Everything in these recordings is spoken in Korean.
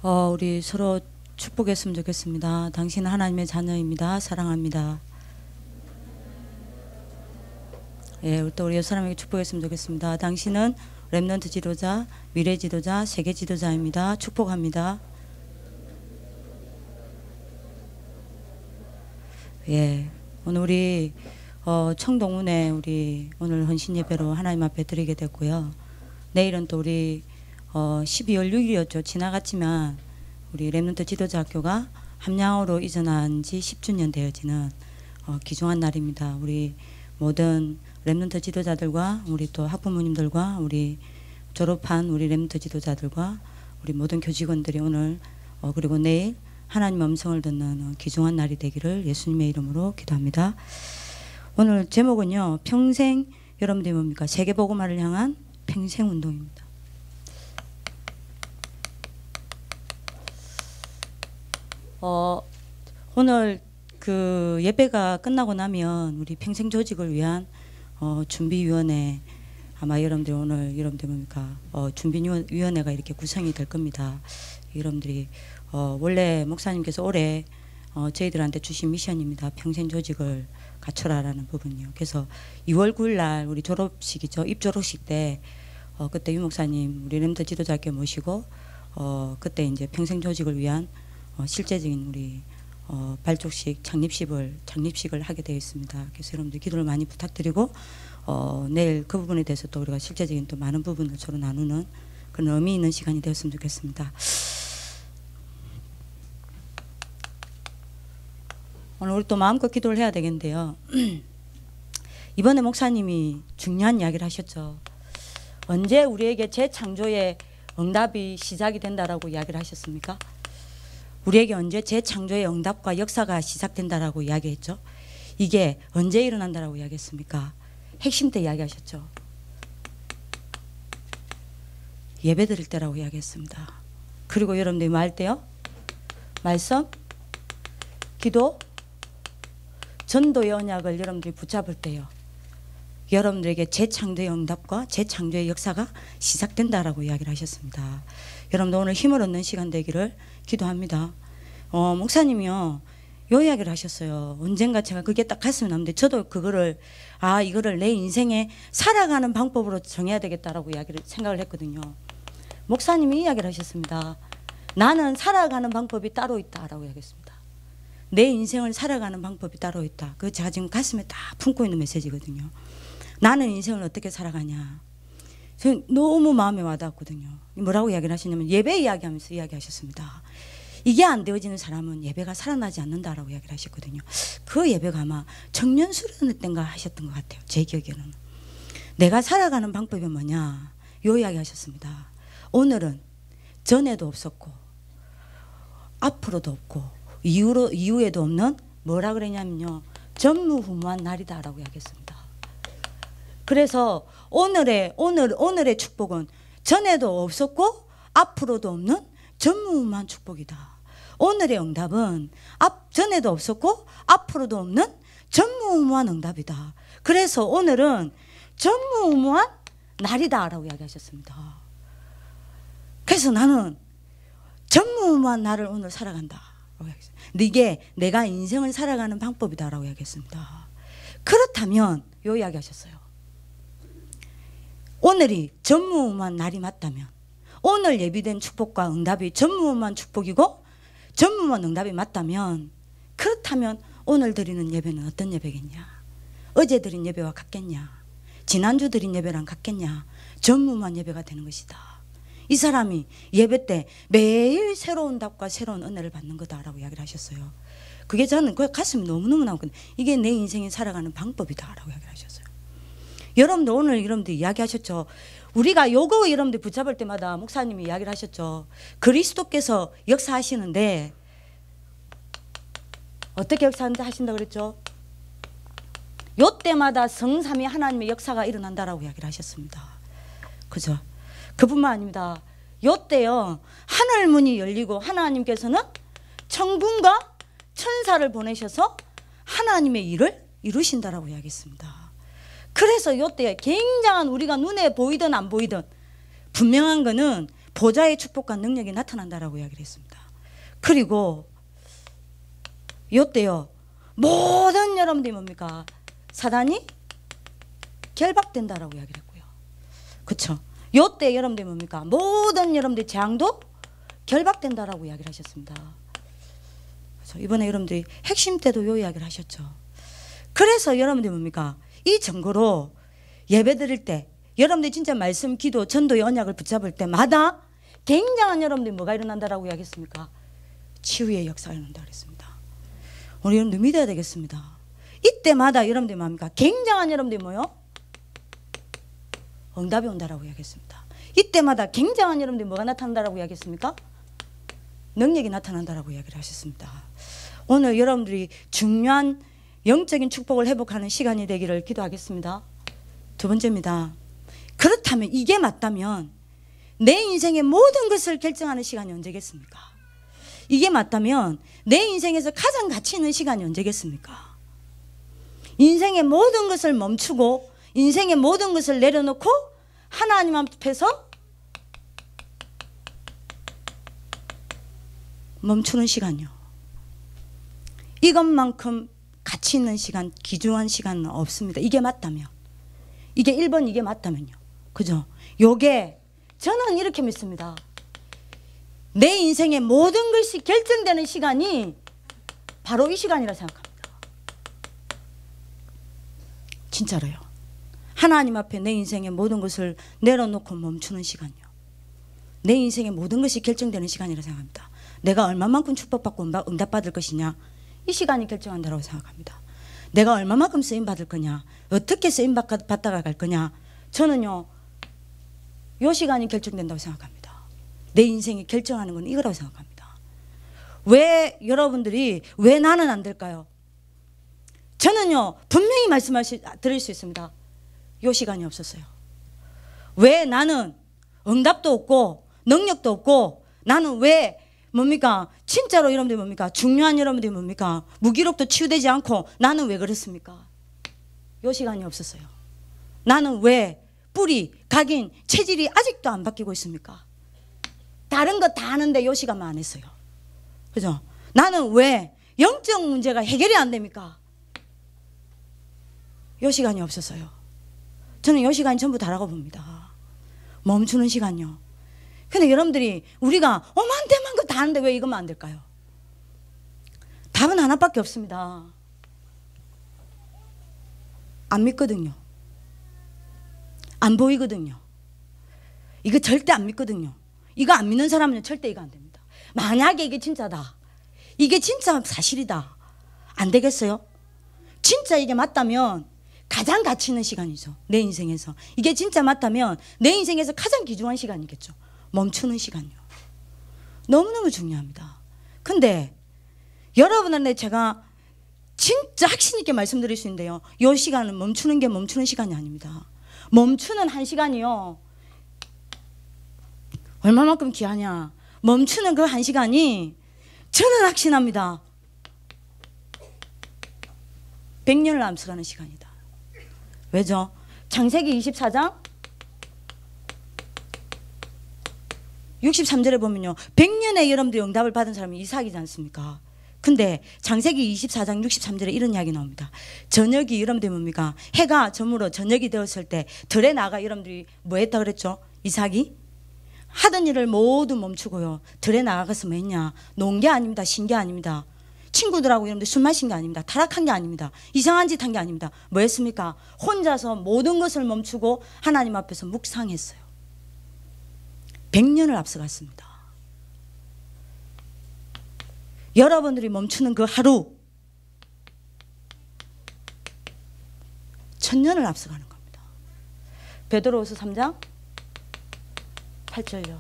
우리 서로 축복했으면 좋겠습니다. 당신은 하나님의 자녀입니다. 사랑합니다. 예, 또 우리 사람에게 축복했으면 좋겠습니다. 당신은 렘넌트 지도자, 미래 지도자, 세계 지도자입니다. 축복합니다. 예, 오늘 우리 청동문에 우리 오늘 헌신 예배로 하나님 앞에 드리게 됐고요. 내일은 또 우리 12월 6일이었죠. 지나갔지만 우리 렘넌트 지도자 학교가 함양으로 이전한 지 10주년 되어지는 귀중한 날입니다. 우리 모든 렘넌트 지도자들과 우리 또 학부모님들과 우리 졸업한 우리 렘넌트 지도자들과 우리 모든 교직원들이 오늘 그리고 내일 하나님의 음성을 듣는 귀중한 날이 되기를 예수님의 이름으로 기도합니다. 오늘 제목은요, 평생, 여러분들이 뭡니까? 세계복음화를 향한 평생운동입니다. 오늘 그 예배가 끝나고 나면 우리 평생조직을 위한 준비위원회, 아마 여러분들 오늘 여러분들 뭡니까? 준비위원회가 이렇게 구성이 될 겁니다. 여러분들이 원래 목사님께서 올해 저희들한테 주신 미션입니다. 평생조직을 갖춰라라는 부분이요. 그래서 2월 9일 날 우리 졸업식이죠. 입졸업식 때 그때 유 목사님 우리 렘넌트 지도자께 모시고 그때 이제 평생조직을 위한 실제적인 우리 발족식 장립식을 하게 되어 있습니다. 그래서 여러분들 기도를 많이 부탁드리고 내일 그 부분에 대해서 또 우리가 실제적인 또 많은 부분을 서로 나누는 그런 의미 있는 시간이 되었으면 좋겠습니다. 오늘 우리 또 마음껏 기도를 해야 되겠는데요. 이번에 목사님이 중요한 이야기를 하셨죠. 언제 우리에게 재창조의 응답이 시작이 된다라고 이야기를 하셨습니까? 우리에게 언제 재창조의 응답과 역사가 시작된다라고 이야기했죠. 이게 언제 일어난다라고 이야기했습니까? 핵심 때 이야기하셨죠. 예배 드릴 때라고 이야기했습니다. 그리고 여러분들이 뭐 할 때요? 말씀, 기도, 전도의 언약을 여러분들이 붙잡을 때요. 여러분들에게 재창조의 응답과 재창조의 역사가 시작된다라고 이야기를 하셨습니다. 여러분들 오늘 힘을 얻는 시간 되기를 기도합니다. 목사님이요, 요 이야기를 하셨어요. 언젠가 제가 그게 딱 가슴에 남는데 저도 그거를 이거를 내 인생에 살아가는 방법으로 정해야 되겠다라고 생각을 했거든요. 목사님이 이야기를 하셨습니다. 나는 살아가는 방법이 따로 있다라고 이야기했습니다. 내 인생을 살아가는 방법이 따로 있다. 그거 제가 지금 가슴에 딱 품고 있는 메시지거든요. 나는 인생을 어떻게 살아가냐. 저는 너무 마음에 와닿았거든요. 뭐라고 이야기를 하시냐면 예배 이야기하면서 이야기하셨습니다. 이게 안 되어지는 사람은 예배가 살아나지 않는다라고 이야기를 하셨거든요. 그 예배가 아마 청년 수련회 때인가 하셨던 것 같아요. 제 기억에는. 내가 살아가는 방법이 뭐냐. 요 이야기 하셨습니다. 오늘은 전에도 없었고 앞으로도 없고 이후에도 없는 뭐라 그러냐면요. 전무후무한 날이다라고 이야기했습니다. 그래서 오늘의 축복은 전에도 없었고 앞으로도 없는 전무후무한 축복이다. 오늘의 응답은 전에도 없었고 앞으로도 없는 전무후무한 응답이다. 그래서 오늘은 전무후무한 날이다라고 이야기하셨습니다. 그래서 나는 전무후무한 날을 오늘 살아간다. 근데 이게 내가 인생을 살아가는 방법이다라고 이야기했습니다. 그렇다면 요 이야기 하셨어요. 오늘이 전무후무한 날이 맞다면, 오늘 예비된 축복과 응답이 전무후무한 축복이고 전무후무한 응답이 맞다면, 그렇다면 오늘 드리는 예배는 어떤 예배겠냐? 어제 드린 예배와 같겠냐? 지난주 드린 예배랑 같겠냐? 전무후무한 예배가 되는 것이다. 이 사람이 예배 때 매일 새로운 답과 새로운 은혜를 받는 거다라고 이야기를 하셨어요. 그게 저는 그 가슴이 너무너무 나오거든요. 이게 내 인생에 살아가는 방법이다라고 이야기를 하셨어요. 여러분들 오늘 여러분들 이야기하셨죠. 우리가 요거 여러분들 붙잡을 때마다 목사님이 이야기를 하셨죠. 그리스도께서 역사하시는데 어떻게 역사하신다고 그랬죠? 요 때마다 성삼위 하나님의 역사가 일어난다라고 이야기를 하셨습니다. 그죠? 그뿐만 아닙니다. 요때요 하늘 문이 열리고 하나님께서는 천군과 천사를 보내셔서 하나님의 일을 이루신다라고 이야기했습니다. 그래서 요때 굉장한 우리가 눈에 보이든 안 보이든 분명한 거는 보좌의 축복과 능력이 나타난다라고 이야기를 했습니다. 그리고 요때요 모든 여러분들이 뭡니까? 사단이 결박된다라고 이야기를 했고요. 그쵸? 요때 여러분들이 뭡니까? 모든 여러분들의 재앙도 결박된다라고 이야기를 하셨습니다. 그래서 이번에 여러분들이 핵심 때도 요 이야기를 하셨죠. 그래서 여러분들이 뭡니까? 이 증거로 예배 드릴 때 여러분들이 진짜 말씀, 기도, 전도의 언약을 붙잡을 때마다 굉장한 여러분들이 뭐가 일어난다라고 이야기했습니까? 치유의 역사가 일어난다 그랬습니다. 우리 여러분들 믿어야 되겠습니다. 이때마다 여러분들이 뭡니까? 굉장한 여러분들이 뭐요? 응답이 온다라고 이야기했습니다. 이때마다 굉장한 여러분들이 뭐가 나타난다라고 이야기했습니까? 능력이 나타난다라고 이야기를 하셨습니다. 오늘 여러분들이 중요한 영적인 축복을 회복하는 시간이 되기를 기도하겠습니다. 두 번째입니다. 그렇다면 이게 맞다면 내 인생의 모든 것을 결정하는 시간이 언제겠습니까? 이게 맞다면 내 인생에서 가장 가치 있는 시간이 언제겠습니까? 인생의 모든 것을 멈추고 인생의 모든 것을 내려놓고 하나님 앞에서 멈추는 시간이요. 이것만큼 가치 있는 시간, 귀중한 시간은 없습니다. 이게 맞다면. 이게 1번 이게 맞다면요. 그죠? 요게 저는 이렇게 믿습니다. 내 인생의 모든 것이 결정되는 시간이 바로 이 시간이라 생각합니다. 진짜로요. 하나님 앞에 내 인생의 모든 것을 내려놓고 멈추는 시간이요. 내 인생의 모든 것이 결정되는 시간이라 생각합니다. 내가 얼마만큼 축복받고 응답받을 것이냐, 이 시간이 결정한다고 생각합니다. 내가 얼마만큼 쓰임받을 거냐, 어떻게 쓰임받다가 갈 거냐, 저는요 이 시간이 결정된다고 생각합니다. 내 인생이 결정하는 건 이거라고 생각합니다. 왜 여러분들이 왜 나는 안 될까요? 저는요 분명히 드릴 수 있습니다. 이 시간이 없었어요. 왜 나는 응답도 없고 능력도 없고, 나는 왜 뭡니까? 진짜로 여러분들이 뭡니까? 중요한 여러분들이 뭡니까? 무기력도 치유되지 않고 나는 왜 그렇습니까? 이 시간이 없었어요. 나는 왜 뿌리, 각인, 체질이 아직도 안 바뀌고 있습니까? 다른 거 다 하는데 이 시간만 안 했어요. 그죠? 나는 왜 영적 문제가 해결이 안 됩니까? 이 시간이 없었어요. 저는 이 시간이 전부 다라고 봅니다. 멈추는 시간요. 근데 여러분들이 우리가 오만대만 거 다 하는데 왜 이것만 안 될까요? 답은 하나밖에 없습니다. 안 믿거든요. 안 보이거든요. 이거 절대 안 믿거든요. 이거 안 믿는 사람은 절대 이거 안 됩니다. 만약에 이게 진짜다, 이게 진짜 사실이다, 안 되겠어요? 진짜 이게 맞다면 가장 가치 있는 시간이죠. 내 인생에서 이게 진짜 맞다면 내 인생에서 가장 귀중한 시간이겠죠. 멈추는 시간이요. 너무너무 중요합니다. 근데 여러분한테 제가 진짜 확신 있게 말씀드릴 수 있는데요, 이 시간은 멈추는 게 멈추는 시간이 아닙니다. 멈추는 한 시간이요 얼마만큼 귀하냐. 멈추는 그 한 시간이 저는 확신합니다. 100년을 앞서가는 시간이다. 왜죠? 창세기 24장 63절에 보면요, 100년에 여러분들이 응답을 받은 사람이 이삭이지 않습니까? 근데 창세기 24장 63절에 이런 이야기 나옵니다. 저녁이 여러분들이 뭡니까? 해가 저물어 저녁이 되었을 때 들에 나가 여러분들이 뭐 했다 그랬죠? 이삭이 하던 일을 모두 멈추고요, 들에 나가서 뭐 했냐? 논 게 아닙니다. 쉰 게 아닙니다. 친구들하고 여러분들 술 마신 게 아닙니다. 타락한 게 아닙니다. 이상한 짓 한 게 아닙니다. 뭐 했습니까? 혼자서 모든 것을 멈추고 하나님 앞에서 묵상했어요. 100년을 앞서갔습니다. 여러분들이 멈추는 그 하루 1000년을 앞서가는 겁니다. 베드로후서 3장 8절요.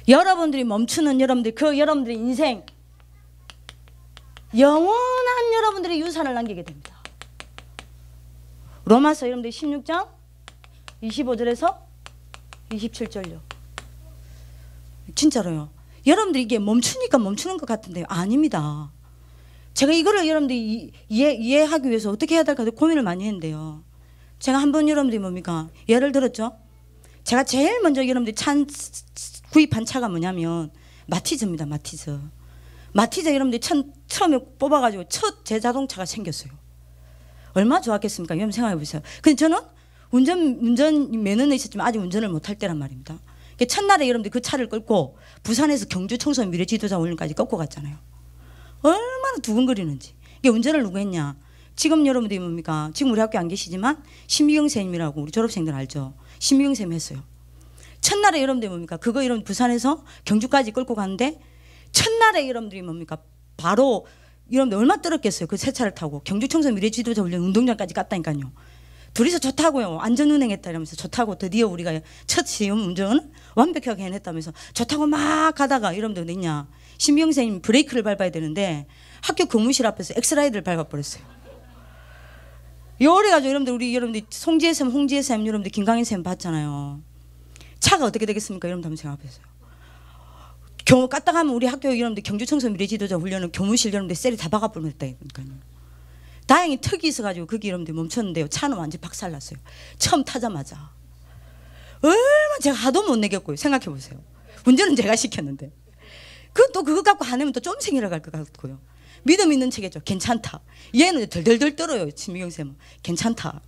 여러분들이 멈추는 여러분들의 인생, 영원한 여러분들의 유산을 남기게 됩니다. 로마서 여러분들이 16장 25절에서 27절요. 진짜로요. 여러분들 이게 멈추니까 멈추는 것 같은데요, 아닙니다. 제가 이거를 여러분들이 이해하기 위해서 어떻게 해야 될까 고민을 많이 했는데요, 제가 한번 여러분들이 뭡니까? 예를 들었죠. 제가 제일 먼저 여러분들 구입한 차가 뭐냐면 마티즈입니다. 마티즈. 마티즈 여러분들 처음에 뽑아가지고 첫 제 자동차가 생겼어요. 얼마나 좋았겠습니까? 여러분 생각해 보세요. 근데 저는 운전 면허는 있었지만 아직 운전을 못할 때란 말입니다. 첫날에 여러분들 그 차를 끌고 부산에서 경주 청소 미래지도자 훈련까지 끌고 갔잖아요. 얼마나 두근거리는지. 이게 운전을 누구 했냐? 지금 여러분들이 뭡니까? 지금 우리 학교 안 계시지만 신미경 선생님이라고 우리 졸업생들 알죠? 신미경 선생님 했어요. 첫날에 여러분들이 뭡니까? 그거 여러분 부산에서 경주까지 끌고 갔는데 첫날에 여러분들이 뭡니까? 바로 여러분들 얼마 떨었겠어요? 그 새 차를 타고 경주 청소 미래지도자 훈련 운동장까지 갔다니까요. 둘이서 좋다고요. 안전운행했다 이러면서 좋다고 드디어 우리가 첫 시험 운전을 완벽하게 해냈다면서 좋다고 막 가다가 여러분들 어딨냐? 신미경 선생님 브레이크를 밟아야 되는데 학교 교무실 앞에서 엑스라이드를 밟아버렸어요. 요래가지고 여러분들 송지혜 쌤, 홍지혜 쌤, 여러분들 김강인 쌤 봤잖아요. 차가 어떻게 되겠습니까? 여러분들 한번 생각해보세요. 까딱하면 우리 학교 여러분들 경주청소 미래지도자 훈련은 교무실 여러분들 셀이 다 박아버렸다니까요. 다행히 턱이 있어가지고 거기 여러분들 멈췄는데요. 차는 완전 박살났어요. 처음 타자마자. 얼마나 제가 하도 못 내겠고요. 생각해보세요. 운전은 제가 시켰는데. 또 그거 갖고 화내면 또 쫌생이라 갈 것 같고요. 믿음 있는 척이죠. 괜찮다. 얘는 덜덜덜 떨어요. 신미경 쌤은. 괜찮다.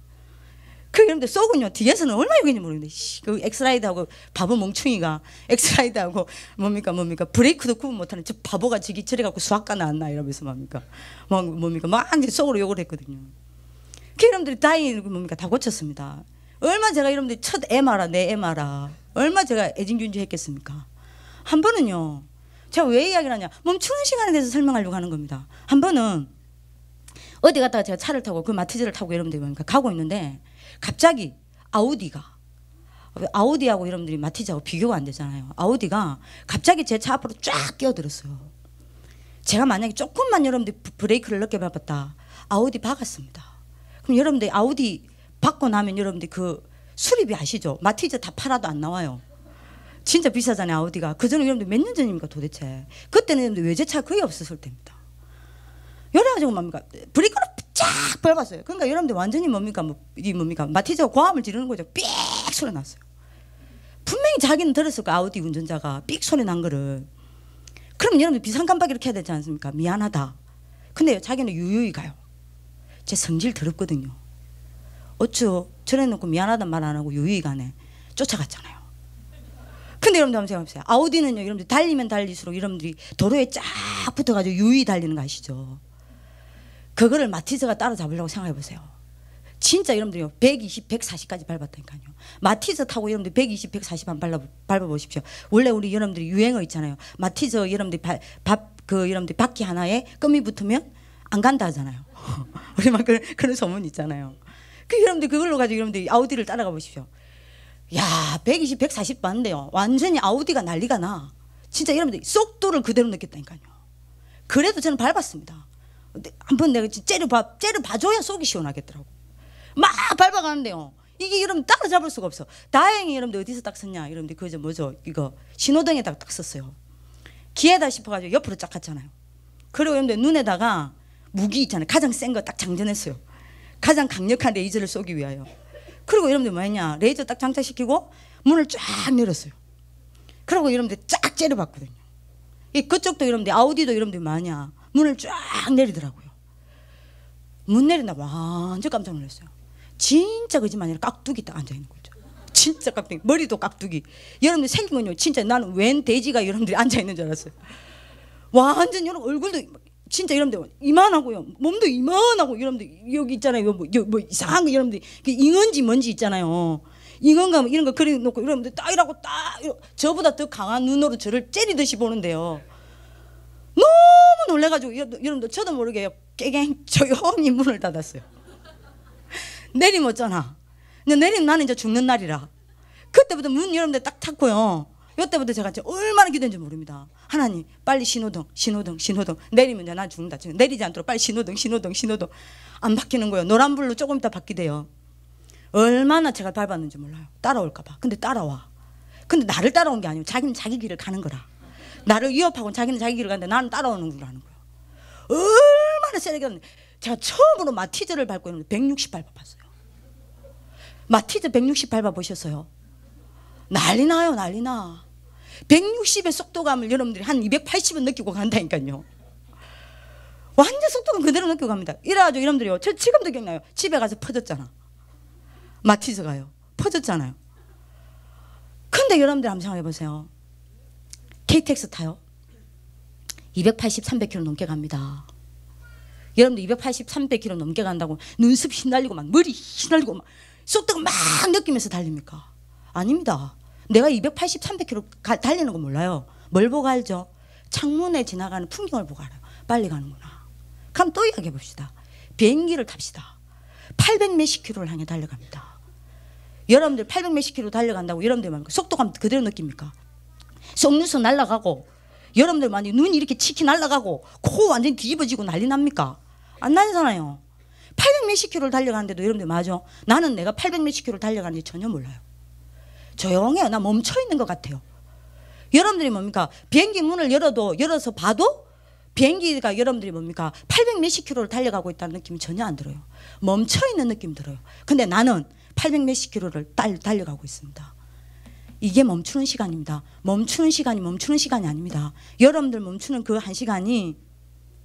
그 여러분들 속은요. 뒤에서는 얼마나 욕인지 모르겠는데 그 엑스라이드하고 바보 멍충이가 엑스라이드하고 뭡니까 브레이크도 구분 못하는 저 바보가 저래 갖고 수학과 나왔나 이러면서 막 이제 속으로 욕을 했거든요. 그 여러분들이 다행히 다 고쳤습니다. 얼마 제가 여러분들 첫 애마라 내 애마라 얼마 제가 애진균주 했겠습니까? 한 번은요. 제가 왜 이야기를 하냐? 멈추는 시간에 대해서 설명하려고 하는 겁니다. 한 번은 어디 갔다가 제가 차를 타고 그 마티즈를 타고 여러분들이 가고 있는데 갑자기 아우디하고 여러분들이 마티즈하고 비교가 안 되잖아요. 아우디가 갑자기 제 차 앞으로 쫙 끼어들었어요. 제가 만약에 조금만 여러분들 브레이크를 늦게 밟았다. 아우디 박았습니다. 그럼 여러분들 아우디 받고 나면 여러분들 그 수리비 아시죠? 마티즈 다 팔아도 안 나와요. 진짜 비싸잖아요. 아우디가. 그전에 여러분들 몇 년 전입니까 도대체. 그때는 여러분들 외제차 거의 없었을 때입니다. 이래가지고 브레이크를 쫙 밟았어요. 그러니까 여러분들 완전히 마티즈가 고함을 지르는 거죠. 삑 소리 났어요. 분명히 자기는 들었을 거야. 아우디 운전자가 삑 소리 난 거를. 그러면 여러분들 비상 깜빡이를 켜야 되지 않습니까? 미안하다. 근데 자기는 유유히 가요. 제 성질 더럽거든요. 어쩌 저래 놓고 미안하단 말 안 하고 유유히 가네. 쫓아갔잖아요. 근데 여러분들 한번 생각해보세요. 아우디는요. 여러분들 달리면 달릴수록 여러분들이 도로에 쫙 붙어가지고 유유히 달리는 거 아시죠? 그거를 마티즈가 따라잡으려고 생각해보세요. 진짜 여러분들이요. 120, 140까지 밟았다니까요. 마티즈 타고 여러분들 120, 140 한번 밟아보십시오. 원래 우리 여러분들이 유행어 있잖아요. 마티즈 여러분들 여러분들 바퀴 하나에 껌이 붙으면 안 간다 하잖아요. 우리 막 그런 소문 있잖아요. 여러분들 그걸로 가지고 여러분들 아우디를 따라가 보십시오. 야, 120, 140 봤는데요. 완전히 아우디가 난리가 나. 진짜 여러분들 속도를 그대로 느꼈다니까요. 그래도 저는 밟았습니다. 한번 내가 째려봐줘야 속이 시원하겠더라고. 막 밟아가는데요. 이게 여러분 따라잡을 수가 없어. 다행히 여러분들 어디서 딱 섰냐? 여러분들 그저 뭐죠? 이거 신호등에다가 딱 섰어요. 기회다 싶어가지고 옆으로 쫙 갔잖아요. 그리고 여러분들 눈에다가 무기 있잖아요. 가장 센 거 딱 장전했어요. 가장 강력한 레이저를 쏘기 위하여. 그리고 여러분들 뭐 했냐? 레이저 딱 장착시키고 문을 쫙 열었어요. 그리고 여러분들 쫙 째려봤거든요. 그쪽도 여러분들 아우디도 여러분들 뭐하냐? 문을 쫙 내리더라고요. 문 내린다 완전 깜짝 놀랐어요. 진짜 거짓말 아니라 깍두기 딱 앉아있는 거죠. 진짜 깍두기. 머리도 깍두기. 여러분들 생긴 건요. 진짜 나는 웬 돼지가 여러분들이 앉아있는 줄 알았어요. 완전 여러분 얼굴도 진짜 여러분들 이만하고요. 몸도 이만하고 여러분들 여기 있잖아요. 뭐 이상한 거 여러분들 잉어인지 뭔지 있잖아요. 잉어인가 뭐 이런 거 그려놓고 여러분들 딱 이라고 딱 저보다 더 강한 눈으로 저를 째리듯이 보는데요. 너무 놀래가지고 여러분들 저도 모르게 깨갱 조용히 문을 닫았어요. 내리면 어쩌나. 내리면 나는 이제 죽는 날이라. 그때부터 문 여러분들 딱 닫고요. 이때부터 제가 얼마나 기도했는지 모릅니다. 하나님 빨리 신호등 내리면 이제 난 죽는다. 내리지 않도록 빨리 신호등 안 바뀌는 거예요. 노란불로 조금 이따 바뀌대요. 얼마나 제가 밟았는지 몰라요. 따라올까 봐. 근데 따라와. 근데 나를 따라온 게 아니고 자기는 자기 길을 가는 거라. 나를 위협하고 자기는 자기 길을 가는데 나는 따라오는 거라는 거예요. 얼마나 세게 갔는데 제가 처음으로 마티즈를 밟고 있는데 160 밟아봤어요. 마티즈 160 밟아보셨어요? 난리 나요, 난리 나. 160의 속도감을 여러분들이 한 280은 느끼고 간다니까요. 완전 속도감 그대로 느끼고 갑니다. 이래가지고 여러분들이요, 저 지금도 기억나요. 집에 가서 퍼졌잖아. 마티즈 가요. 퍼졌잖아요. 근데 여러분들 한번 생각해 보세요. KTX 타요. 280, 300km 넘게 갑니다. 여러분들 280, 300km 넘게 간다고 눈썹 휘날리고 막 머리 휘날리고 막 속도가 막 느끼면서 달립니까? 아닙니다. 내가 280, 300km 달리는 거 몰라요. 뭘 보고 알죠? 창문에 지나가는 풍경을 보고 알아요. 빨리 가는구나. 그럼 또 이야기해 봅시다. 비행기를 탑시다. 800 몇십 킬로를 향해 달려갑니다. 여러분들 800 몇십 킬로 달려간다고 여러분들 막 속도감 그대로 느낍니까? 속눈썹 날아가고 여러분들 많이 눈이 이렇게 치키 날아가고 코 완전히 뒤집어지고 난리 납니까? 안 나잖아요. 800 몇십 킬로를 달려가는데도 여러분들 맞아? 나는 내가 800 몇십 킬로를 달려가는지 전혀 몰라요. 조용해요. 나 멈춰 있는 것 같아요. 여러분들이 뭡니까? 비행기 문을 열어서 봐도 비행기가 여러분들이 뭡니까? 800 몇십 킬로를 달려가고 있다는 느낌이 전혀 안 들어요. 멈춰 있는 느낌 들어요. 근데 나는 800 몇십 킬로를 달려가고 있습니다. 이게 멈추는 시간입니다. 멈추는 시간이 멈추는 시간이 아닙니다. 여러분들 멈추는 그 한 시간이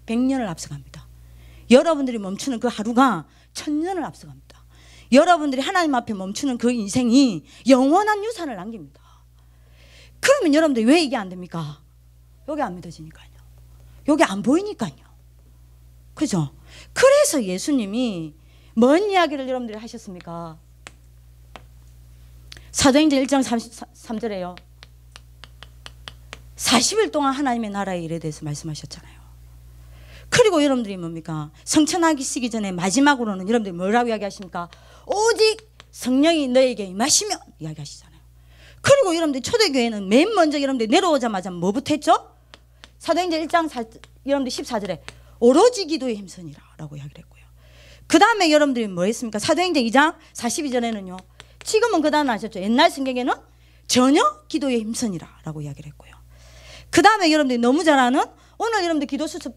100년을 앞서갑니다. 여러분들이 멈추는 그 하루가 1000년을 앞서갑니다. 여러분들이 하나님 앞에 멈추는 그 인생이 영원한 유산을 남깁니다. 그러면 여러분들 왜 이게 안 됩니까? 여기 안 믿어지니까요. 여기 안 보이니까요. 그죠? 그래서 예수님이 뭔 이야기를 여러분들이 하셨습니까? 사도행전 1장 33절에요. 40일 동안 하나님의 나라의 일에 대해서 말씀하셨잖아요. 그리고 여러분들이 뭡니까? 성천하기 시기 전에 마지막으로는 여러분들이 뭐라고 이야기하십니까? 오직 성령이 너에게 임하시면 이야기하시잖아요. 그리고 여러분들 초대교회는 맨 먼저 여러분들 내려오자마자 뭐부터 했죠? 사도행전 1장 여러분들 14절에 오로지 기도에 힘쓰니라 라고 이야기를 했고요. 그 다음에 여러분들이 뭐 했습니까? 사도행전 2장 42절에는요. 지금은 그 다음에 아셨죠? 옛날 성경에는 전혀 기도에 힘쓰니라 라고 이야기를 했고요. 그 다음에 여러분들이 너무 잘 아는 오늘 여러분들 기도 수첩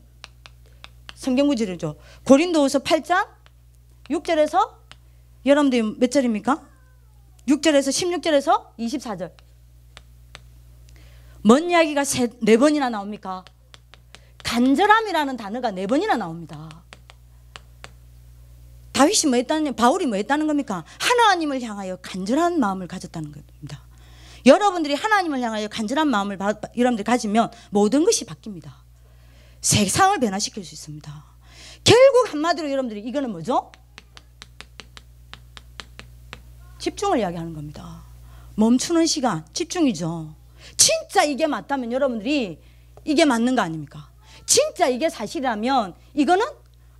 성경 구절이죠. 고린도후서 8장 6절에서 여러분들이 몇 절입니까? 6절에서 16절에서 24절. 뭔 이야기가 네 번이나 나옵니까? 간절함이라는 단어가 4번이나 나옵니다. 다윗이 뭐 했다는, 바울이 뭐 했다는 겁니까? 하나님을 향하여 간절한 마음을 가졌다는 겁니다. 여러분들이 하나님을 향하여 간절한 마음을 여러분들이 가지면 모든 것이 바뀝니다. 세상을 변화시킬 수 있습니다. 결국 한마디로 여러분들이 이거는 뭐죠? 집중을 이야기하는 겁니다. 멈추는 시간, 집중이죠. 진짜 이게 맞다면 여러분들이 이게 맞는 거 아닙니까? 진짜 이게 사실이라면 이거는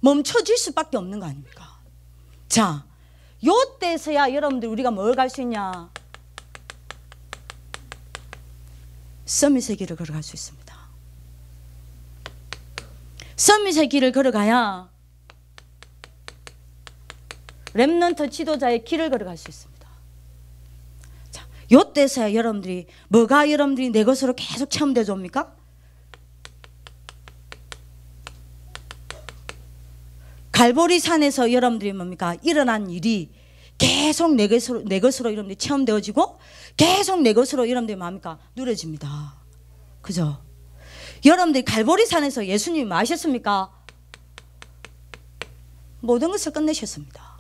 멈춰질 수밖에 없는 거 아닙니까? 자, 요때서야 여러분들 우리가 뭘 갈 수 있냐? 서밋의 길을 걸어갈 수 있습니다. 서밋의 길을 걸어가야 렘넌트 지도자의 길을 걸어갈 수 있습니다. 자, 요때서야 여러분들이 뭐가 여러분들이 내 것으로 계속 체험되어 옵니까? 갈보리 산에서 여러분들이 뭡니까? 일어난 일이 계속 내 것으로 여러분들이 체험되어지고 계속 내 것으로 여러분들이 뭡니까? 누려집니다. 그죠? 여러분들이 갈보리 산에서 예수님이 뭐 하셨습니까? 모든 것을 끝내셨습니다.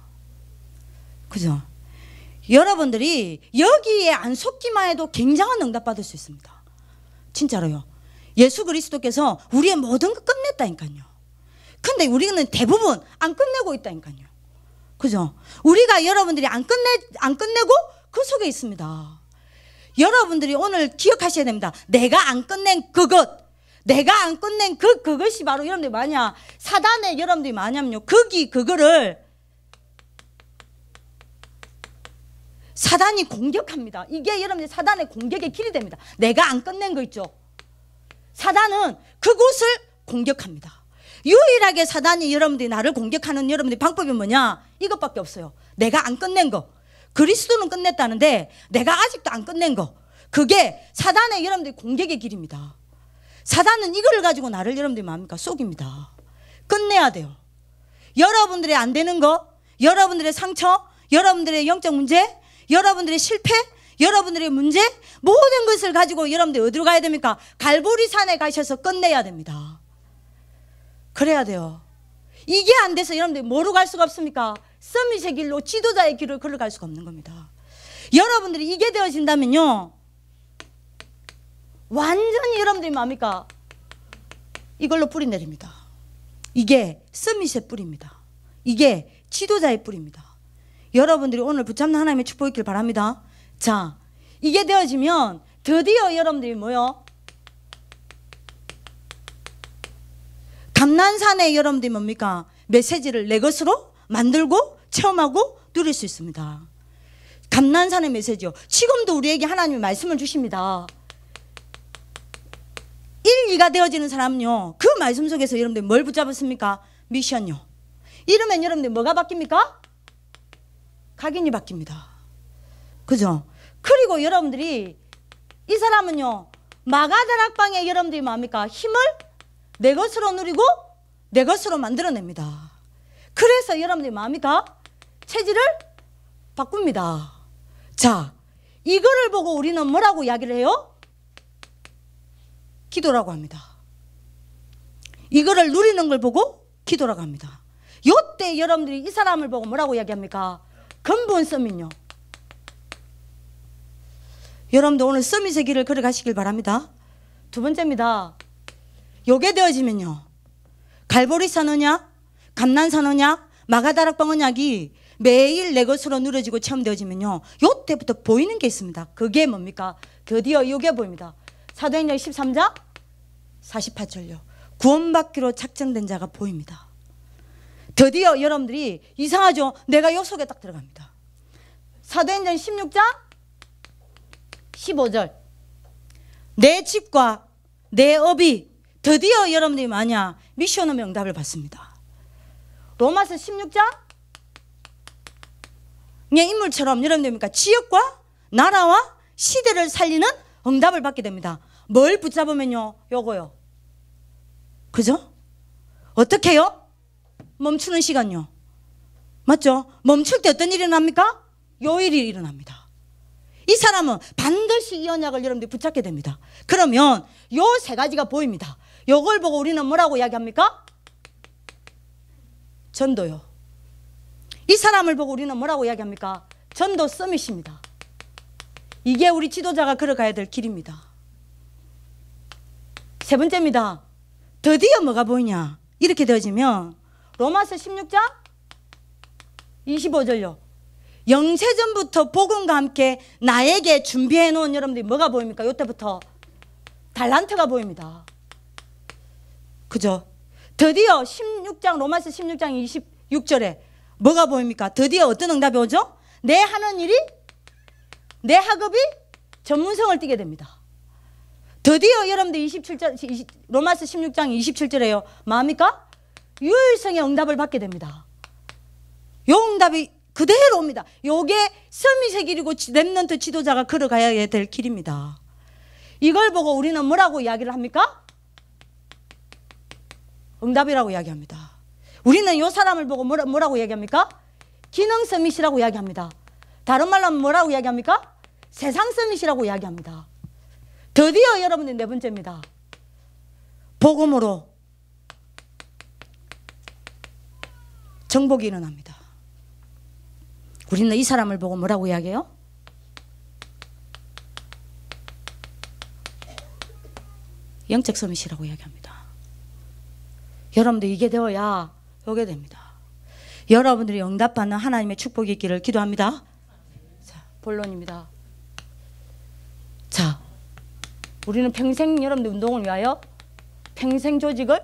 그죠? 여러분들이 여기에 안 속기만 해도 굉장한 응답 받을 수 있습니다. 진짜로요. 예수 그리스도께서 우리의 모든 걸 끝냈다니까요. 근데 우리는 대부분 안 끝내고 있다니까요. 그죠? 우리가 여러분들이 안 끝내고 그 속에 있습니다. 여러분들이 오늘 기억하셔야 됩니다. 내가 안 끝낸 그것, 내가 안 끝낸 그것이 바로 여러분들이 뭐냐? 사단의 여러분들이 뭐냐면요. 그거를 사단이 공격합니다. 이게 여러분들 사단의 공격의 길이 됩니다. 내가 안 끝낸 거 있죠. 사단은 그곳을 공격합니다. 유일하게 사단이 여러분들이 나를 공격하는 여러분들의 방법이 뭐냐? 이것밖에 없어요. 내가 안 끝낸 거. 그리스도는 끝냈다는데 내가 아직도 안 끝낸 거. 그게 사단의 여러분들의 공격의 길입니다. 사단은 이걸 가지고 나를 여러분들이 뭡니까? 속입니다. 끝내야 돼요. 여러분들이 안 되는 거, 여러분들의 상처, 여러분들의 영적 문제, 여러분들의 실패, 여러분들의 문제 모든 것을 가지고 여러분들이 어디로 가야 됩니까? 갈보리산에 가셔서 끝내야 됩니다. 그래야 돼요. 이게 안 돼서 여러분들이 뭐로 갈 수가 없습니까? 서밋의 길로, 지도자의 길을 걸어갈 수가 없는 겁니다. 여러분들이 이게 되어진다면요, 완전히 여러분들이 뭡니까? 이걸로 뿌리 내립니다. 이게 서밋의 뿌리입니다. 이게 지도자의 뿌리입니다. 여러분들이 오늘 붙잡는 하나님의 축복이 있길 바랍니다. 자, 이게 되어지면 드디어 여러분들이 뭐요? 감난산에 여러분들이 뭡니까? 메시지를 내 것으로 만들고 체험하고 누릴 수 있습니다. 감난산의 메시지요. 지금도 우리에게 하나님이 말씀을 주십니다. 1, 2가 되어지는 사람은요, 그 말씀 속에서 여러분들 뭘 붙잡았습니까? 미션요. 이러면 여러분들 뭐가 바뀝니까? 각인이 바뀝니다. 그죠? 그리고 여러분들이 이 사람은요, 마가다락방에 여러분들이 뭡니까? 힘을 내 것으로 누리고 내 것으로 만들어냅니다. 그래서 여러분들이 뭡니까? 체질을 바꿉니다. 자, 이거를 보고 우리는 뭐라고 이야기를 해요? 기도라고 합니다. 이거를 누리는 걸 보고 기도라고 합니다. 요때 여러분들이 이 사람을 보고 뭐라고 이야기합니까? 근본 서밋요. 여러분도 오늘 서밋의 길을 걸어가시길 바랍니다. 두 번째입니다. 요게 되어지면요, 갈보리산 언약, 감난산 언약, 마가다락방 언약이 매일 내 것으로 누려지고 체험되어지면요, 요때부터 보이는 게 있습니다. 그게 뭡니까? 드디어 요게 보입니다. 사도행전 13장 48절요. 구원받기로 작정된 자가 보입니다. 드디어 여러분들이 이상하죠? 내가 요 속에 딱 들어갑니다. 사도행전 16장 15절. 내 집과 내 업이 드디어 여러분들이 뭐냐? 미션의 명답을 받습니다. 로마서 16장 인물처럼 여러분들입니까? 지역과 나라와 시대를 살리는 응답을 받게 됩니다. 뭘 붙잡으면요? 요거요. 그죠? 어떻게 해요? 멈추는 시간요. 맞죠? 멈출 때 어떤 일이 일어납니까? 요 일이 일어납니다. 이 사람은 반드시 이 언약을 여러분들이 붙잡게 됩니다. 그러면 요 세 가지가 보입니다. 요걸 보고 우리는 뭐라고 이야기합니까? 전도요. 이 사람을 보고 우리는 뭐라고 이야기합니까? 전도 서밋입니다. 이게 우리 지도자가 걸어가야 될 길입니다. 세 번째입니다. 드디어 뭐가 보이냐? 이렇게 되어지면 로마서 16장 25절요. 영세전부터 복음과 함께 나에게 준비해 놓은 여러분들이 뭐가 보입니까? 이때부터 달란트가 보입니다. 그죠? 드디어 16장 로마서 16장 26절에 뭐가 보입니까? 드디어 어떤 응답이 오죠? 내 하는 일이, 내 학업이 전문성을 띠게 됩니다. 드디어 여러분들 27절 로마서 16장 27절에요. 뭡니까? 유일성의 응답을 받게 됩니다. 요 응답이 그대로 옵니다. 요게 서밋의 길이고 렘넌트 지도자가 걸어가야 될 길입니다. 이걸 보고 우리는 뭐라고 이야기를 합니까? 응답이라고 이야기합니다. 우리는 요 사람을 보고 뭐라고 이야기합니까? 기능 서밋이라고 이야기합니다. 다른 말로 하면 뭐라고 이야기합니까? 세상 서밋이라고 이야기합니다. 드디어 여러분들 네 번째입니다. 복음으로 정복이 일어납니다. 우리는 이 사람을 보고 뭐라고 이야기해요? 영적 서밋이라고 이야기합니다. 여러분들 이게 되어야 요게 됩니다. 여러분들이 응답받는 하나님의 축복이 있기를 기도합니다. 자, 본론입니다. 자, 우리는 평생 여러분들 운동을 위하여 평생 조직을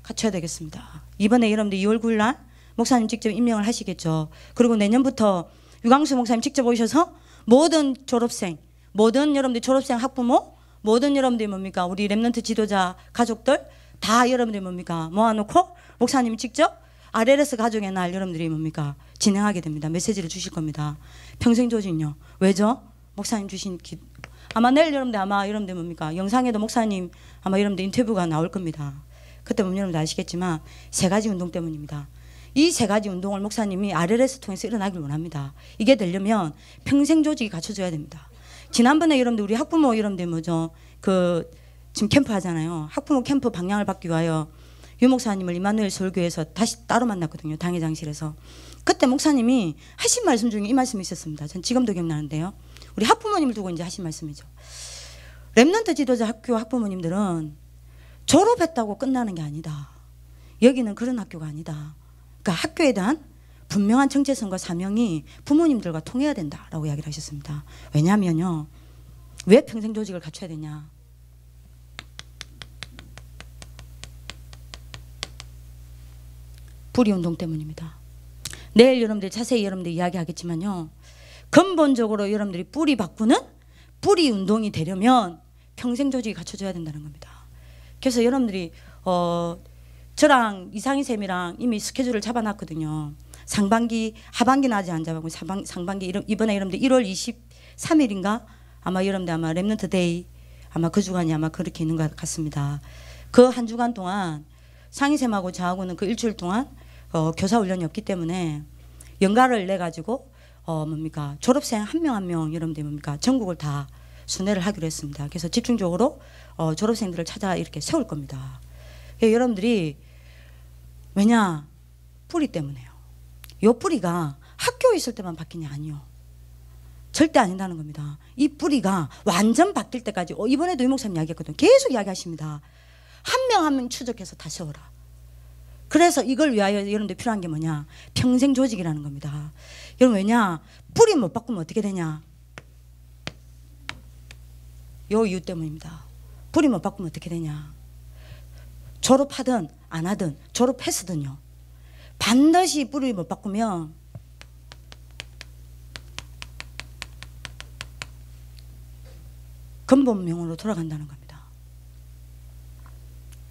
갖춰야 되겠습니다. 이번에 여러분들 2월 9일 날 목사님 직접 임명을 하시겠죠. 그리고 내년부터 유광수 목사님 직접 오셔서 모든 졸업생, 모든 여러분들 졸업생 학부모, 모든 여러분들이 뭡니까? 우리 렘넌트 지도자 가족들 다 여러분들이 뭡니까? 모아놓고 목사님이 직접 RLS 가족의 날 여러분들이 뭡니까? 진행하게 됩니다. 메시지를 주실 겁니다. 평생 조직요. 왜죠? 목사님 주신 아마 내일 여러분들 뭡니까? 영상에도 목사님 아마 여러분들 인터뷰가 나올 겁니다. 그때 보면 여러분들 아시겠지만 세 가지 운동 때문입니다. 이 세 가지 운동을 목사님이 RLS 통해서 일어나길 원합니다. 이게 되려면 평생 조직이 갖춰져야 됩니다. 지난번에 여러분들 우리 학부모 여러분들 뭐죠? 그 지금 캠프 하잖아요. 학부모 캠프 방향을 받기 위하여 유 목사님을 이마누엘 서울교회에서 다시 따로 만났거든요. 당회장실에서. 그때 목사님이 하신 말씀 중에 이 말씀이 있었습니다. 전 지금도 기억나는데요. 우리 학부모님을 두고 이제 하신 말씀이죠. 렘넌트 지도자 학교 학부모님들은 졸업했다고 끝나는 게 아니다. 여기는 그런 학교가 아니다. 그러니까 학교에 대한 분명한 정체성과 사명이 부모님들과 통해야 된다라고 이야기를 하셨습니다. 왜냐하면요. 왜 평생 조직을 갖춰야 되냐. 뿌리운동 때문입니다. 내일 여러분들 자세히 여러분들 이야기하겠지만요. 근본적으로 여러분들이 뿌리 바꾸는 뿌리운동이 되려면 평생 조직이 갖춰져야 된다는 겁니다. 그래서 여러분들이 저랑 이상희 쌤이랑 이미 스케줄을 잡아놨거든요. 상반기, 하반기는 아직 안 잡았고 상반기 이번에 여러분들 1월 23일인가 아마 여러분들 아마 렘넌트 데이 아마 그 주간이 아마 그렇게 있는 것 같습니다. 그 한 주간 동안 상희 쌤하고 저하고는 그 일주일 동안 교사 훈련이 없기 때문에 연가를 내 가지고 뭡니까 졸업생 한 명 한 명 여러분들 뭡니까 전국을 다 순회를 하기로 했습니다. 그래서 집중적으로 졸업생들을 찾아 이렇게 세울 겁니다. 여러분들이 왜냐 뿌리 때문에요. 요 뿌리가 학교에 있을 때만 바뀌냐 아니요. 절대 아니다는 겁니다. 이 뿌리가 완전 바뀔 때까지 이번에도 유 목사님 이야기했거든요. 계속 이야기하십니다. 한 명 한 명 추적해서 다 세워라. 그래서 이걸 위하여 여러분들 필요한 게 뭐냐 평생 조직이라는 겁니다. 여러분 왜냐 뿌리 못 바꾸면 어떻게 되냐 요 이유 때문입니다. 뿌리 못 바꾸면 어떻게 되냐 졸업하든 안 하든 졸업했으든요 반드시 뿌리 못 바꾸면 근본 문명으로 돌아간다는 겁니다.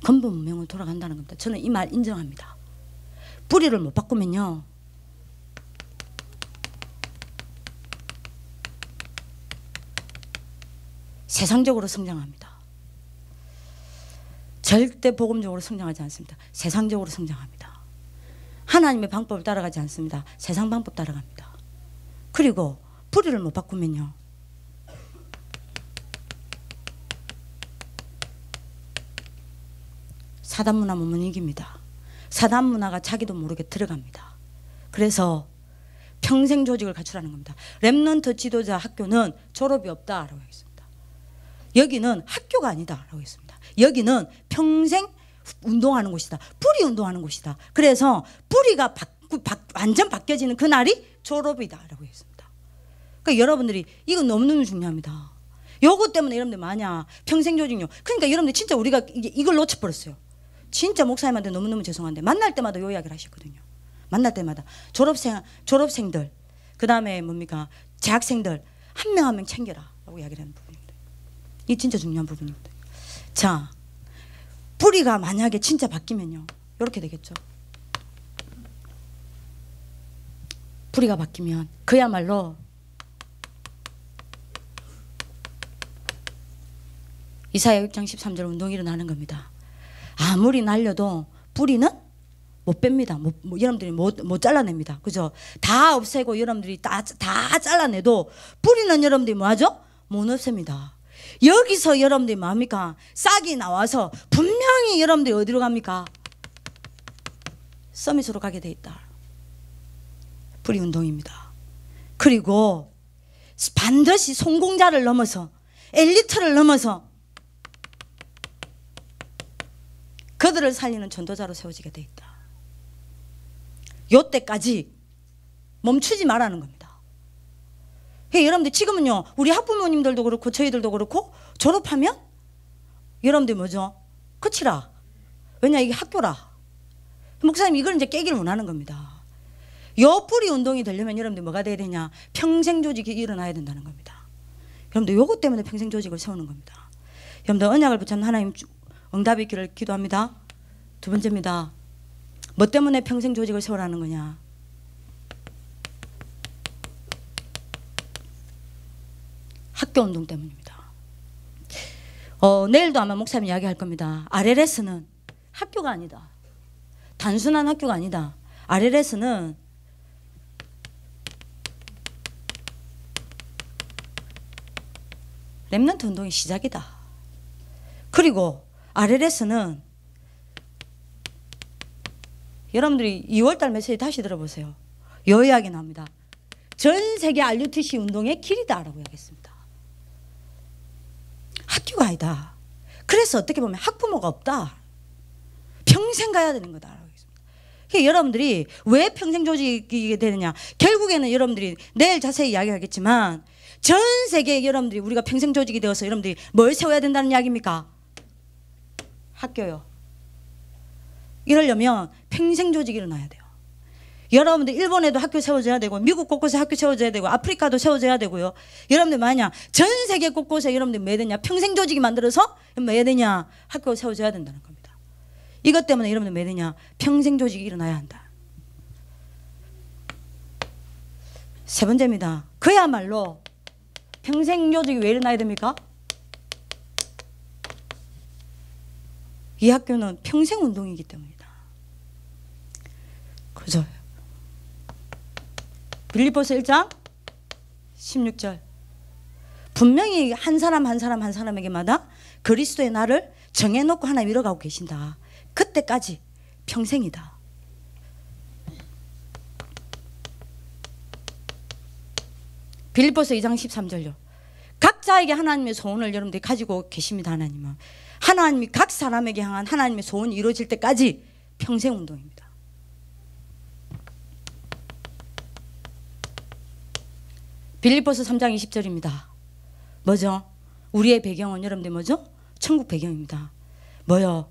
근본 문명으로 돌아간다는 겁니다. 저는 이 말 인정합니다. 뿌리를 못 바꾸면요 세상적으로 성장합니다. 절대 복음적으로 성장하지 않습니다. 세상적으로 성장합니다. 하나님의 방법을 따라가지 않습니다. 세상 방법 따라갑니다. 그리고 뿌리를 못 바꾸면요 사단 문화 못 이깁니다. 사단 문화가 자기도 모르게 들어갑니다. 그래서 평생 조직을 갖추라는 겁니다. 렘넌트 지도자 학교는 졸업이 없다라고 했습니다. 여기는 학교가 아니다라고 했습니다. 여기는 평생 운동하는 곳이다. 뿌리 운동하는 곳이다. 그래서 뿌리가 완전 바뀌어지는 그날이 졸업이다라고 했습니다. 그러니까 여러분들이 이거 너무너무 중요합니다. 요거 때문에 여러분들 만약 평생 조직요. 그러니까 여러분들 진짜 우리가 이걸 놓쳐버렸어요. 진짜 목사님한테 너무너무 죄송한데 만날 때마다 요 이야기를 하셨거든요. 만날 때마다 졸업생들 그 다음에 뭡니까 재학생들 한 명 한 명 챙겨라 라고 이야기를 하는 부분입니다. 이 진짜 중요한 부분입니다. 자 뿌리가 만약에 진짜 바뀌면요 이렇게 되겠죠. 뿌리가 바뀌면 그야말로 이사야 6장 13절 운동이 일어나는 겁니다. 아무리 날려도 뿌리는 못 뺍니다. 여러분들이 못 잘라냅니다. 그죠? 다 없애고 여러분들이 다 잘라내도 뿌리는 여러분들이 뭐하죠? 못 없앱니다. 여기서 여러분들이 뭐합니까? 싹이 나와서 분명히 여러분들이 어디로 갑니까? 서밋으로 가게 돼 있다. 뿌리 운동입니다. 그리고 반드시 성공자를 넘어서 엘리트를 넘어서 그들을 살리는 전도자로 세워지게 돼 있다. 요때까지 멈추지 말라는 겁니다. 여러분들 지금은요 우리 학부모님들도 그렇고 저희들도 그렇고 졸업하면 여러분들 뭐죠? 끝이라. 왜냐 이게 학교라. 목사님 이걸 이제 깨기를 원하는 겁니다. 요 뿌리 운동이 되려면 여러분들 뭐가 돼야 되냐? 평생 조직이 일어나야 된다는 겁니다. 여러분들 요것 때문에 평생 조직을 세우는 겁니다. 여러분들 언약을 붙잡는 하나님 응답이 있기를 기도합니다. 두 번째입니다. 뭐 때문에 평생 조직을 세우라는 거냐? 학교 운동 때문입니다. 내일도 아마 목사님 이야기할 겁니다. RLS는 학교가 아니다. 단순한 학교가 아니다. RLS는 렘넌트 운동의 시작이다. 그리고 RLS는 여러분들이 2월달 메시지 다시 들어보세요. 요 이야기 나옵니다. 전 세계 RUTC 운동의 길이다라고 이야기했습니다. 학교가 아니다. 그래서 어떻게 보면 학부모가 없다. 평생 가야 되는 거다. 그러니까 여러분들이 왜 평생 조직이 되느냐. 결국에는 여러분들이 내일 자세히 이야기하겠지만 전 세계 여러분들이 우리가 평생 조직이 되어서 여러분들이 뭘 세워야 된다는 이야기입니까? 학교요. 이러려면 평생 조직이 일어나야 돼요. 여러분들 일본에도 학교 세워져야 되고 미국 곳곳에 학교 세워져야 되고 아프리카도 세워져야 되고요. 여러분들 만약 전 세계 곳곳에 여러분들 뭐 해야 되냐. 평생 조직이 만들어서 뭐 해야 되냐. 학교 세워져야 된다는 겁니다. 이것 때문에 여러분들 뭐 해야 되냐. 평생 조직이 일어나야 한다. 세 번째입니다. 그야말로 평생 조직이 왜 일어나야 됩니까? 이 학교는 평생 운동이기 때문이다. 그죠? 빌립보서 1장 16절. 분명히 한 사람 한 사람 한 사람에게마다 그리스도의 날을 정해놓고 하나님 이뤄가고 계신다. 그때까지 평생이다. 빌립보서 2장 13절요. 각자에게 하나님의 소원을 여러분들이 가지고 계십니다. 하나님은 하나님이 각 사람에게 향한 하나님의 소원이 이루어질 때까지 평생 운동입니다. 빌립보서 3장 20절입니다. 뭐죠? 우리의 배경은 여러분들 뭐죠? 천국 배경입니다. 뭐요?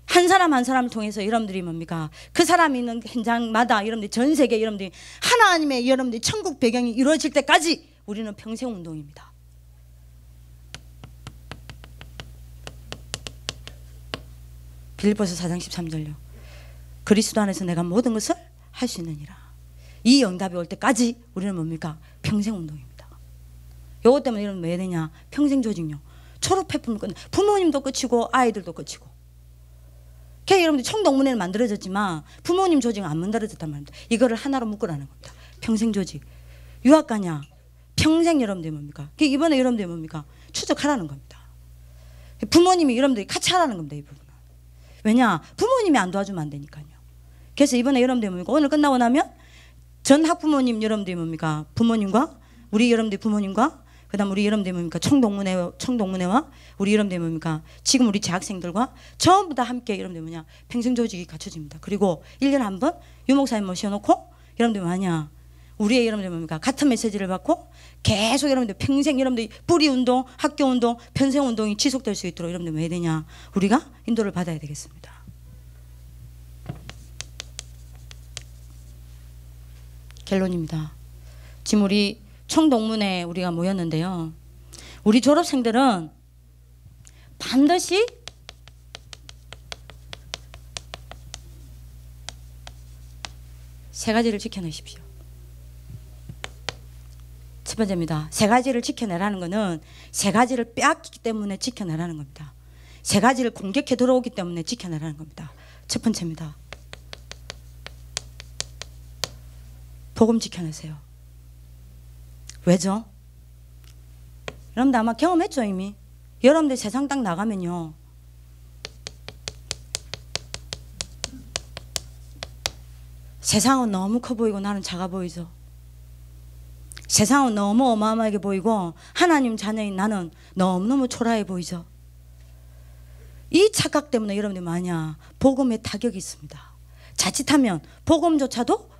한 사람 한 사람을 통해서 여러분들이 뭡니까? 그 사람이 있는 현장마다 여러분들 전 세계 여러분들이 하나님의 여러분들 천국 배경이 이루어질 때까지 우리는 평생 운동입니다. 빌립보서 4장 13절요. 그리스도 안에서 내가 모든 것을 할 수 있느니라. 이 응답이 올 때까지 우리는 뭡니까? 평생 운동입니다. 요것 때문에 여러분 뭐 해야 되냐? 평생 조직요. 졸업해보면 끝나. 부모님도 끝이고 아이들도 끝이고. 걔 여러분들 총동문회는 만들어졌지만 부모님 조직은 안 만들어졌단 말입니다. 이거를 하나로 묶으라는 겁니다. 평생 조직. 유학 가냐? 평생 여러분들 뭡니까? 이번에 여러분들 뭡니까? 추적하라는 겁니다. 부모님이 여러분들이 같이 하라는 겁니다. 이 부분은. 왜냐? 부모님이 안 도와주면 안 되니까요. 그래서 이번에 여러분들 뭡니까? 오늘 끝나고 나면 전 학부모님 여러분들이 뭡니까? 부모님과 우리 여러분들 부모님과 그다음 우리 여러분들 뭡니까? 총동문회와 우리 여러분들 뭡니까? 지금 우리 재학생들과 전부 다 함께 여러분들 뭐냐? 평생 조직이 갖춰집니다. 그리고 1년에 한 번 유목사님 모셔놓고 여러분들 뭐냐? 우리의 여러분들 뭡니까? 같은 메시지를 받고 계속 여러분들 평생 여러분들 뿌리 운동, 학교 운동, 평생 운동이 지속될 수 있도록 여러분들 뭐 해야 되냐? 우리가 인도를 받아야 되겠습니다. 결론입니다. 지금 우리 총동문회 우리가 모였는데요. 우리 졸업생들은 반드시 세 가지를 지켜내십시오. 첫 번째입니다. 세 가지를 지켜내라는 것은 세 가지를 빼앗기기 때문에 지켜내라는 겁니다. 세 가지를 공격해 들어오기 때문에 지켜내라는 겁니다. 첫 번째입니다. 복음 지켜내세요. 왜죠? 여러분들 아마 경험했죠 이미. 여러분들 세상 딱 나가면요. 세상은 너무 커 보이고 나는 작아 보이죠. 세상은 너무 어마어마하게 보이고 하나님 자녀인 나는 너무너무 초라해 보이죠. 이 착각 때문에 여러분들 뭐하냐? 복음에 타격이 있습니다. 자칫하면 복음조차도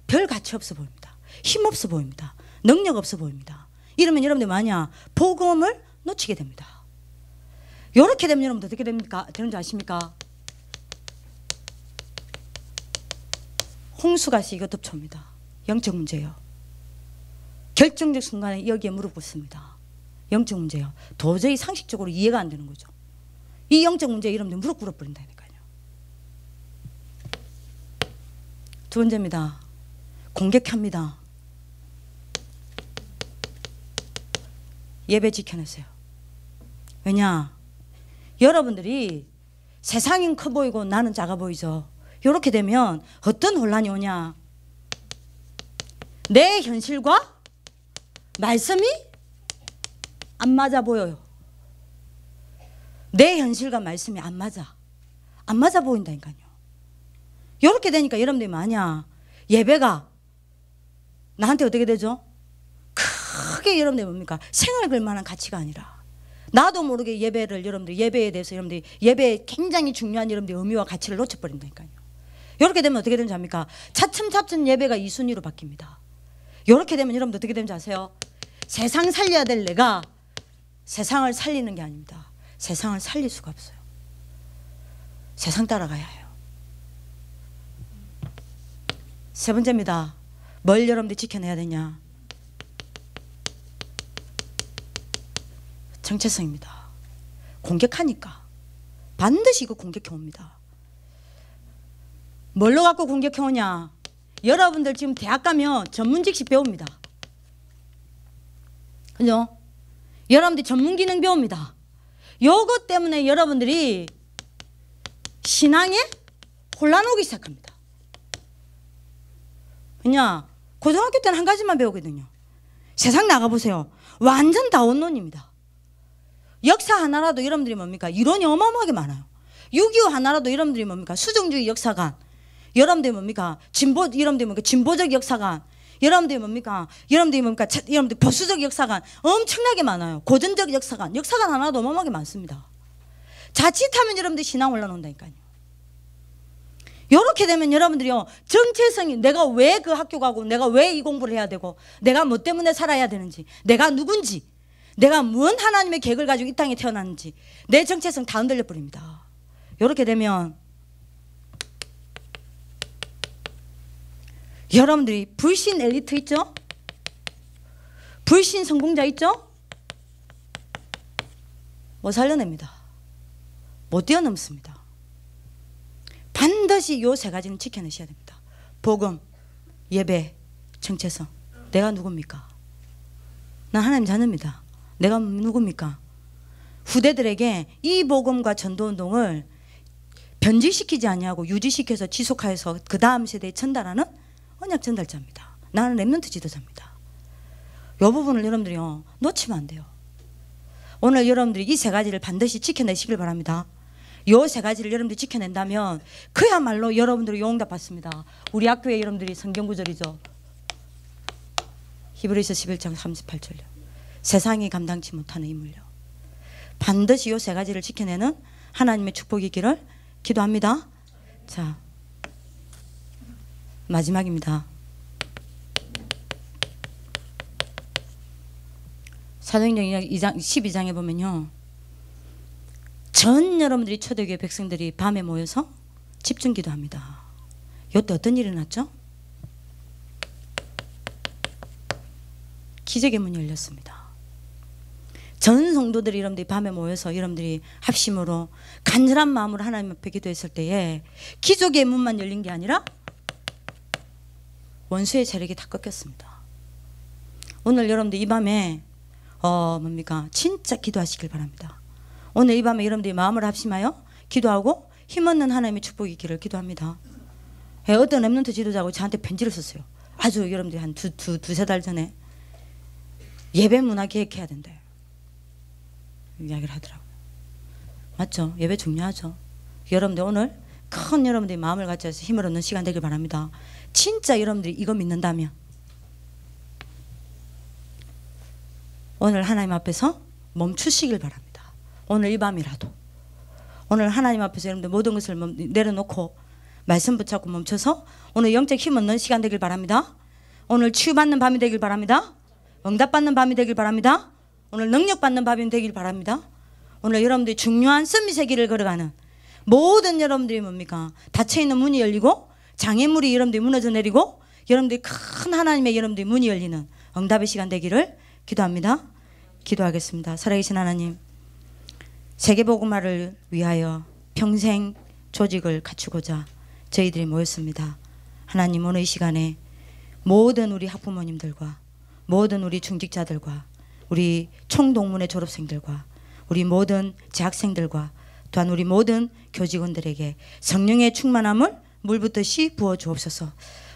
별 가치 없어 보입니다. 힘없어 보입니다. 능력 없어 보입니다. 이러면 여러분들 뭐하냐? 복음을 놓치게 됩니다. 이렇게 되면 여러분들 어떻게 됩니까? 되는 줄 아십니까? 홍수가시 이거 덮쳐옵니다. 영적 문제요. 결정적 순간에 여기에 무릎 꿇습니다. 영적 문제요. 도저히 상식적으로 이해가 안 되는 거죠. 이 영적 문제에 여러분들 무릎 꿇어버린다니까요. 두 번째입니다. 공격합니다. 예배 지켜내세요. 왜냐? 여러분들이 세상은 커 보이고 나는 작아 보이죠. 이렇게 되면 어떤 혼란이 오냐? 내 현실과 말씀이 안 맞아 보여요. 내 현실과 말씀이 안 맞아 보인다니까요. 이렇게 되니까 여러분들이 만약 예배가 나한테 어떻게 되죠? 크게 여러분들이 뭡니까? 생을 걸 만한 가치가 아니라 나도 모르게 예배를 여러분들 예배에 대해서 여러분들이 예배에 굉장히 중요한 여러분들 의미와 가치를 놓쳐버린다니까요. 이렇게 되면 어떻게 되는지 압니까? 차츰차츰 예배가 2순위로 바뀝니다. 이렇게 되면 여러분들 어떻게 되는지 아세요? 세상 살려야 될 내가 세상을 살리는 게 아닙니다. 세상을 살릴 수가 없어요. 세상 따라가야 해요. 세 번째입니다. 뭘 여러분들이 지켜내야 되냐? 정체성입니다. 공격하니까 반드시 이거 공격해 옵니다. 뭘로 갖고 공격해 오냐? 여러분들 지금 대학 가면 전문직식 배웁니다. 그죠? 여러분들이 전문기능 배웁니다. 요것 때문에 여러분들이 신앙에 혼란 오기 시작합니다. 그냥 고등학교 때는 한 가지만 배우거든요. 세상 나가보세요. 완전 다원론입니다. 역사 하나라도 여러분들이 뭡니까? 이론이 어마어마하게 많아요. 6.25 하나라도 여러분들이 뭡니까? 수정주의 역사관. 여러분들이 뭡니까? 여러분들이 뭡니까? 진보적 역사관. 여러분들이 뭡니까? 여러분들 보수적 역사관. 엄청나게 많아요. 고전적 역사관. 역사관 하나도 어마어마하게 많습니다. 자칫하면 여러분들이 신앙 올라놓는다니까요. 이렇게 되면 여러분들이요, 정체성이 내가 왜 그 학교 가고 내가 왜 이 공부를 해야 되고 내가 뭐 때문에 살아야 되는지 내가 누군지 내가 무슨 하나님의 계획을 가지고 이 땅에 태어났는지 내 정체성 다 흔들려 버립니다. 이렇게 되면 여러분들이 불신 엘리트 있죠? 불신 성공자 있죠? 못 살려냅니다. 못 뛰어넘습니다. 반드시 요 세 가지는 지켜내셔야 됩니다. 복음, 예배, 정체성. 내가 누굽니까? 난 하나님 자녀입니다. 내가 누굽니까? 후대들에게 이 복음과 전도운동을 변질시키지 아니하고 유지시켜서 지속하여서 그 다음 세대에 전달하는 언약 전달자입니다. 나는 렘넌트 지도자입니다. 이 부분을 여러분들이요 놓치면 안 돼요. 오늘 여러분들이 이 세 가지를 반드시 지켜내시길 바랍니다. 이 세 가지를 여러분들이 지켜낸다면 그야말로 여러분들이 용답 받습니다. 우리 학교에 여러분들이 성경구절이죠. 히브리서 11장 38절요. 세상이 감당치 못하는 인물요. 반드시 이 세 가지를 지켜내는 하나님의 축복이 있기를 기도합니다. 자, 마지막입니다. 사도행전 12장에 보면요, 전 여러분들이 초대교회 백성들이 밤에 모여서 집중 기도합니다. 이때 어떤 일이 났죠? 기적의 문이 열렸습니다. 전 성도들이 여러분들이 밤에 모여서 여러분들이 합심으로 간절한 마음으로 하나님 앞에 기도했을 때에 기적의 문만 열린 게 아니라 원수의 세력이 다 꺾였습니다. 오늘 여러분들 이 밤에 뭡니까? 진짜 기도하시길 바랍니다. 오늘 이 밤에 여러분들이 마음을 합심하여 기도하고 힘없는 하나님의 축복이 있기를 기도합니다. 어떤 렘넌트 지도자고 저한테 편지를 썼어요. 아주 여러분들이 한 두세 달 전에 예배 문화 계획해야 된대. 이야기를 하더라고요. 맞죠? 예배 중요하죠. 여러분들 오늘 큰 여러분들이 마음을 갖춰서 힘을 얻는 시간 되길 바랍니다. 진짜 여러분들이 이거 믿는다면 오늘 하나님 앞에서 멈추시길 바랍니다. 오늘 이 밤이라도 오늘 하나님 앞에서 여러분들 모든 것을 내려놓고 말씀 붙잡고 멈춰서 오늘 영적 힘 얻는 시간 되길 바랍니다. 오늘 치유받는 밤이 되길 바랍니다. 응답받는 밤이 되길 바랍니다. 오늘 능력받는 밤이 되길 바랍니다. 오늘 여러분들이 중요한 서밋의 길을 걸어가는 모든 여러분들이 뭡니까? 닫혀있는 문이 열리고 장애물이 여러분들이 무너져 내리고 여러분들이 큰 하나님의 여러분들이 문이 열리는 응답의 시간 되기를 기도합니다. 기도하겠습니다. 살아계신 하나님, 세계복음화를 위하여 평생 조직을 갖추고자 저희들이 모였습니다. 하나님, 오늘 이 시간에 모든 우리 학부모님들과 모든 우리 중직자들과 우리 총동문회 졸업생들과 우리 모든 재학생들과 또한 우리 모든 교직원들에게 성령의 충만함을 물 붓듯이 부어 주옵소서.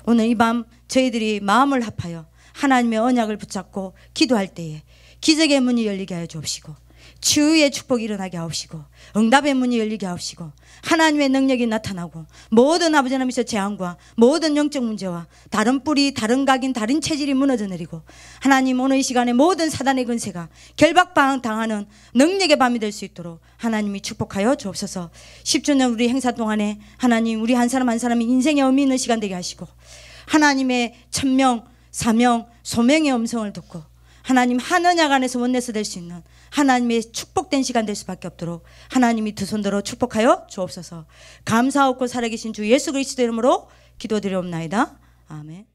오늘 이 밤 저희들이 마음을 합하여 하나님의 언약을 붙잡고 기도할 때에 기적의 문이 열리게 하여 주옵시고, 치유의 축복이 일어나게 하옵시고, 응답의 문이 열리게 하옵시고, 하나님의 능력이 나타나고 모든 아버지 하나님의 재앙과 모든 영적 문제와 다른 뿌리, 다른 각인, 다른 체질이 무너져 내리고, 하나님 오늘 이 시간에 모든 사단의 근세가 결박당하는 능력의 밤이 될 수 있도록 하나님이 축복하여 주옵소서. 10주년 우리 행사 동안에 하나님 우리 한 사람 한 사람이 인생의 의미 있는 시간 되게 하시고, 하나님의 천명, 사명, 소명의 음성을 듣고 하나님 한 언약 안에서 원내서 될 수 있는 하나님의 축복된 시간 될 수밖에 없도록 하나님이 두 손들어 축복하여 주옵소서. 감사하고 살아계신 주 예수 그리스도 이름으로 기도드리옵나이다. 아멘.